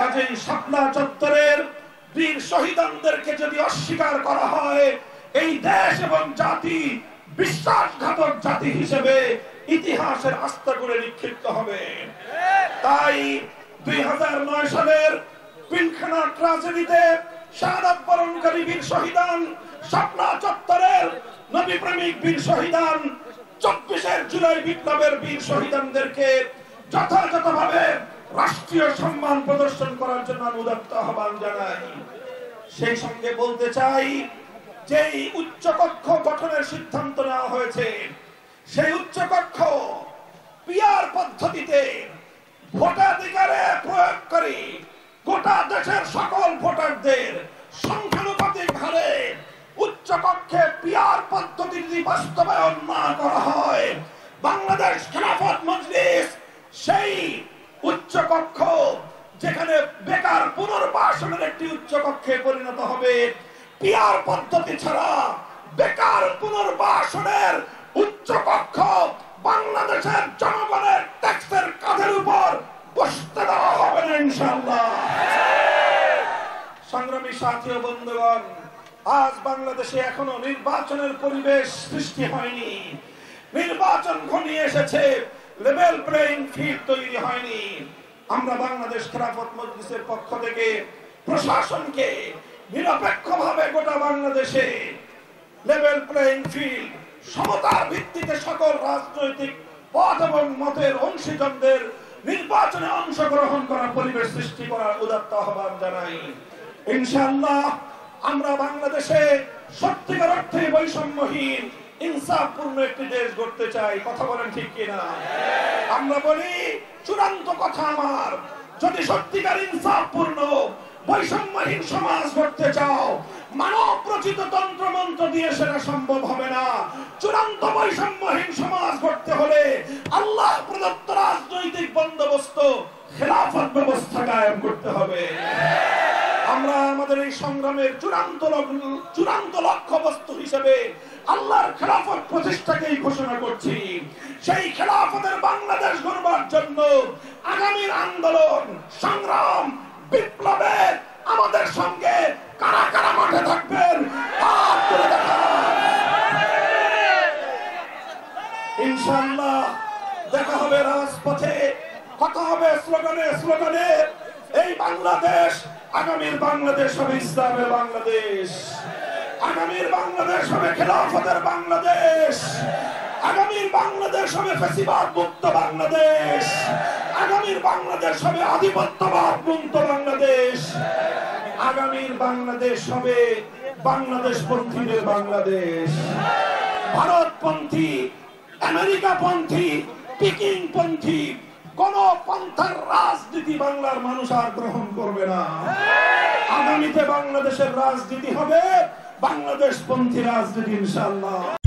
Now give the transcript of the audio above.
কাজেই শাপলা চত্বরের বীর শহীদদেরকে যদি অস্বীকার করা হয়, এই দেশ এবং জাতি বিশ্বাসঘাতক জাতি হিসেবে ইতিহাসের আস্থা করে নিক্ষিপ্ত হবে। তাই 2009 সালের পিলখানা ট্র্যাজেডিতে শাহাদাত বরণকারী বীর শহীদান, শাপলা চত্বরের নবী প্রেমিক বীর শহীদান, 24 জুলাই বিপ্লবের বীর শহীদানদেরকে যথাযথভাবে রাষ্ট্রীয় সম্মান প্রদর্শন করার জন্য উদাত্ত আহ্বান জানাই। সেই সঙ্গে বলতে চাই, যেই উচ্চকক্ষ গঠনের সিদ্ধান্ত নেওয়া হয়েছে, সেই উচ্চকক্ষ পিআর পদ্ধতিতে ভোটাধিকারে প্রয়োগ করে গোটা দেশের সকল ভোটারদের সংখ্যানুপাতিক হারে উচ্চকক্ষে পিআর পদ্ধতি যদি বাস্তবায়ন না করা হয়, বাংলাদেশ খেলাফত মজলিস সেই উচ্চকক্ষ যেখানে বেকার পুনর্বাসনের একটি উচ্চকক্ষে পরিণত হবে। পিআর পদ্ধতি ছাড়া বেকার পুনর্বাসনের উচ্চকক্ষ বাংলাদেশের জনগণের ট্যাক্সের কাঁধের উপর বসতে দেওয়া হবে না ইনশাআল্লাহ। সংগ্রামী সাথী ও বন্ধুগণ, আজ বাংলাদেশে এখনো নির্বাচনের পরিবেশ সৃষ্টি হয়নি। নির্বাচন ঘনিয়ে এসেছে, লেভেল প্লেইং ফিল্ড তৈরি হয়নি। আমরা বাংলাদেশ খেলাফত মজলিসের পক্ষ থেকে প্রশাসনকে নিরপেক্ষভাবে গোটা বাংলাদেশে লেভেল প্লেইং ফিল্ড, সমতার ভিত্তিতে সকল রাজনৈতিক পথ এবং মতের অংশীজনদের নির্বাচনে অংশগ্রহণ করার পরিবেশ সৃষ্টি করার উদাত্ত আহ্বান জানাই। ইনশাআল্লাহ আমরা বাংলাদেশে সত্যিকার অর্থে বৈষম্যহীন ইনসাফপূর্ণ একটি দেশ গড়তে চাই। কথা বলেন ঠিক কিনা? আমরা বলি চূড়ান্ত কথা আমার, যদি সত্যিকার ইনসাফপূর্ণ বৈষম্যহীন সমাজ গড়তে চাও, মানব রচিত তন্ত্র মন্ত্র দিয়ে সেটা সম্ভব হবে না। চূড়ান্ত বৈষম্যহীন সমাজ গড়তে হলে আল্লাহ প্রদত্ত রাজনৈতিক বন্দোবস্ত খেলাফত ব্যবস্থা কায়েম করতে হবে। আমরা আমাদের এই সংগ্রামের চূড়ান্ত লক্ষ্যবস্তু হিসেবে আল্লাহর খেলাফত প্রতিষ্ঠাকেই ঘোষণা করছি। সেই খেলাফতের বাংলাদেশ গড়বার জন্য আগামীর আন্দোলন, সংগ্রাম, বিপ্লবে আমাদের সঙ্গে কারা কারা মাঠে থাকবেন হাত তুলে দেখান। ইনশাআল্লাহ দেখা হবে রাজপথে, কথা হবে স্লোগানে স্লোগানে। এই বাংলাদেশ, আগামীর বাংলাদেশ হবে ইসলামের বাংলাদেশ, আগামীর বাংলাদেশ হবে খেলাফতের বাংলাদেশ, আগামীর বাংলাদেশ হবে ফ্যাসিবাদ মুক্ত বাংলাদেশ, আগামীর বাংলাদেশ হবে আধিপত্যবাদ মুক্ত বাংলাদেশ, আগামীর বাংলাদেশ হবে বাংলাদেশপন্থীদের বাংলাদেশ। ভারতপন্থী, আমেরিকাপন্থী, পিকিংপন্থী কোন পন্থার রাজনীতি বাংলার মানুষ আর গ্রহণ করবে না। আগামীতে বাংলাদেশের রাজনীতি হবে বাংলাদেশপন্থী রাজনীতি ইনশাআল্লাহ।